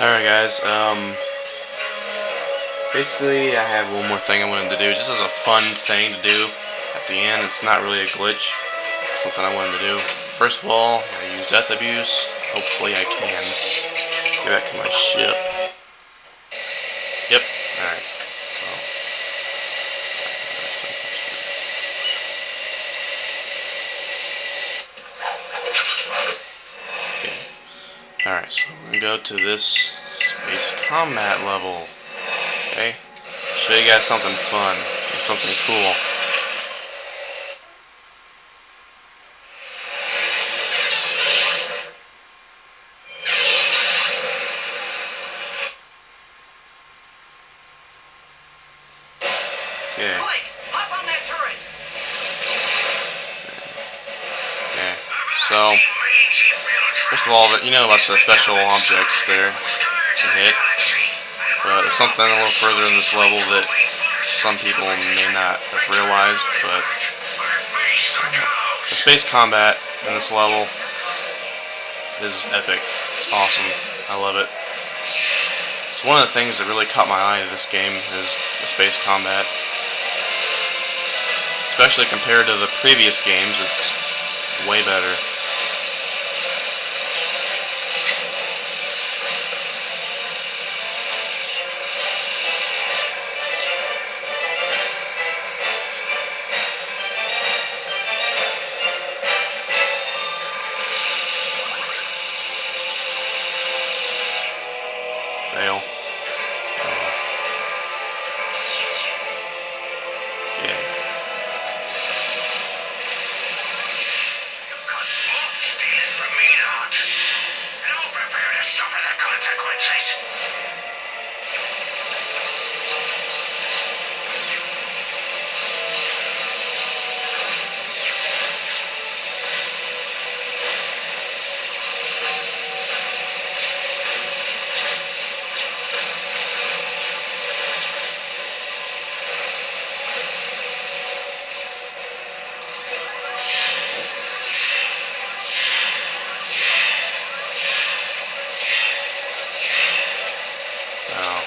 Alright guys, basically I have one more thing I wanted to do, just as a fun thing to do at the end. It's not really a glitch, it's something I wanted to do. First of all, I use Death Abuse. Hopefully I can get back to my ship. Yep, alright, so. Okay. Alright, so I'm going to go to this space combat level. Okay? Show you guys something fun, something cool. Okay. Clank, hop on that turret. Okay. So, first of all, you know about the special objects there to hit, but there's something a little further in this level that some people may not have realized, but the space combat in this level is epic. It's awesome. I love it. It's one of the things that really caught my eye in this game is the space combat. Especially compared to the previous games, it's way better. Fail. Yeah. Oh.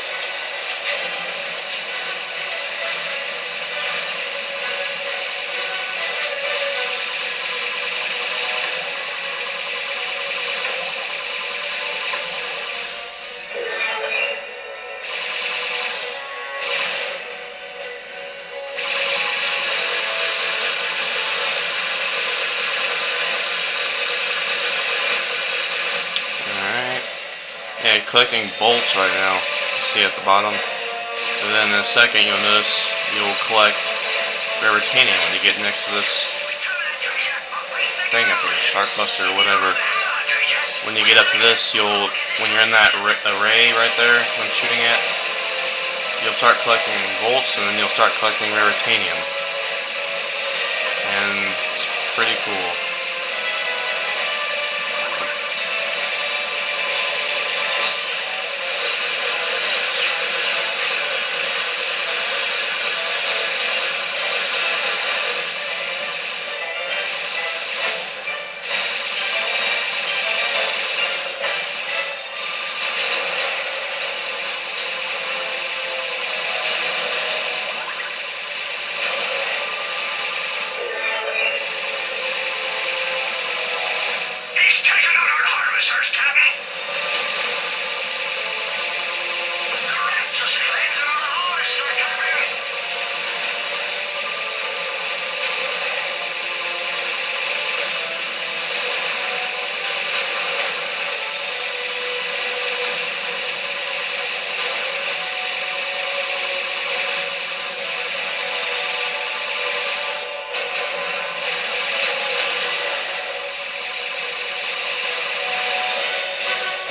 Alright. Yeah, collecting bolts right now. You see at the bottom. And then in a second you'll notice you'll collect Raritanium when you get next to this thing up here, Star Cluster or whatever. When you get up to this, when you're in that array right there, when shooting at, you'll start collecting bolts, and then you'll start collecting Raritanium. And it's pretty cool.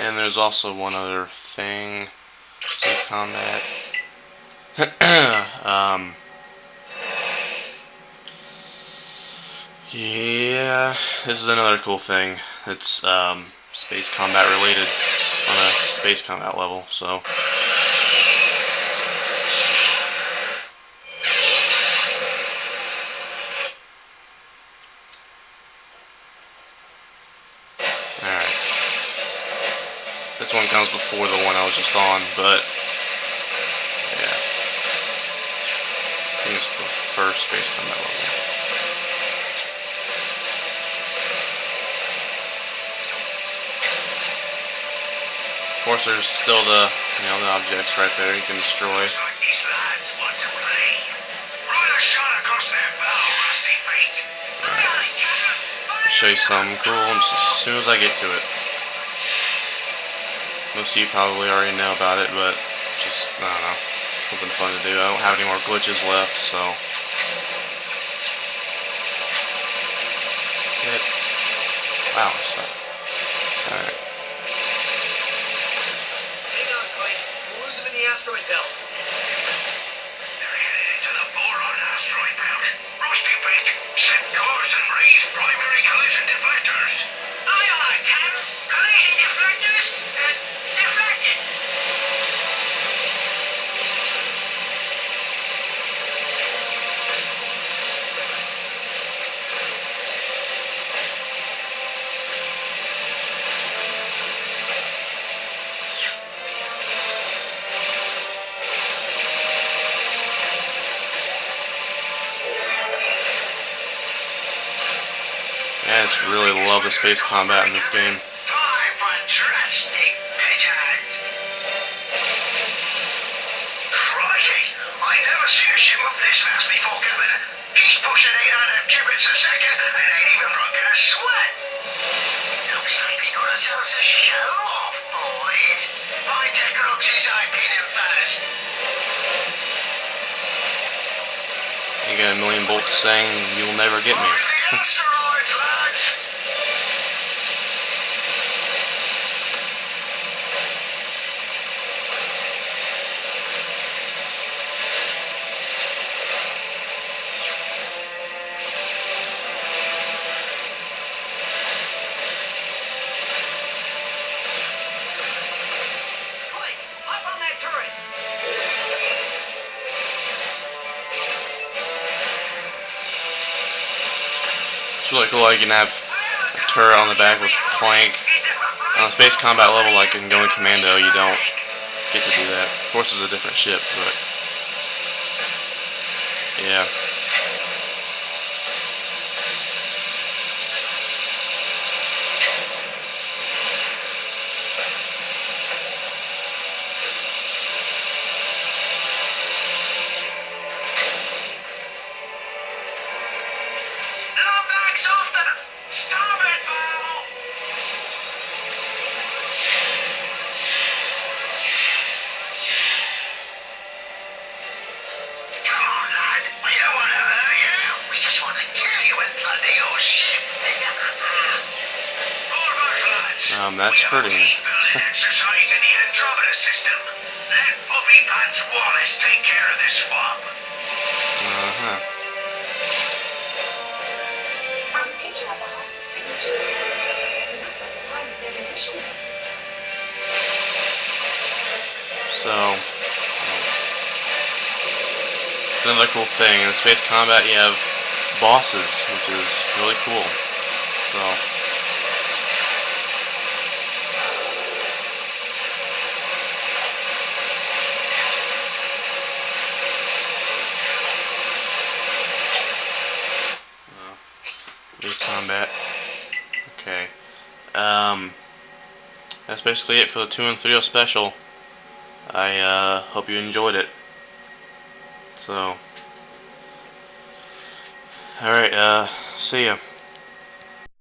And there's also one other thing in combat. Yeah, this is another cool thing. It's space combat related on a space combat level, so. This one comes before the one I was just on, but yeah. I think it's the first Space Combat level. Of course, there's still the the objects right there you can destroy. I'll show you something cool just as soon as I get to it. Most of you probably already know about it, but just, I don't know, something fun to do. I don't have any more glitches left, so. Hit. Wow, I suck. Alright. Hang on, Clank. We'll lose them in the asteroid belt. They're headed into the Voron Asteroid Belt. Rusty Bait, set course and raise primary collision deflectors. Aye, aye, Cam. Collision deflectors and deflected. I just really love the space combat in this game. Time for drastic pigeons. Crikey, I never seen a ship up this fast before, Captain. He's pushing 800 cubits a second and ain't even broken a sweat. Looks like we got ourselves a show off, boys. My deck looks his IP in fast. You got a million bolts saying you'll never get me. Asteroids, lads. Clank, hop on that turret. It's really cool how you can have a turret on the back with Clank. On a space combat level like in Going Commando, you don't get to do that. Of course, it's a different ship, but yeah. Lumberjack's off the starboard bow. Come on, lad. We don't want to hurt you. We just want to kill you and plunder your ship. All right, lads. That's We hurting me. building exercise in the Andromeda system. Let Bobby Pants Wallace take care of this swamp. Uh-huh. So, another cool thing, in space combat you have bosses, which is really cool. So, new combat. Okay. That's basically it for the 2 and 3 special. I hope you enjoyed it. So, alright, see ya.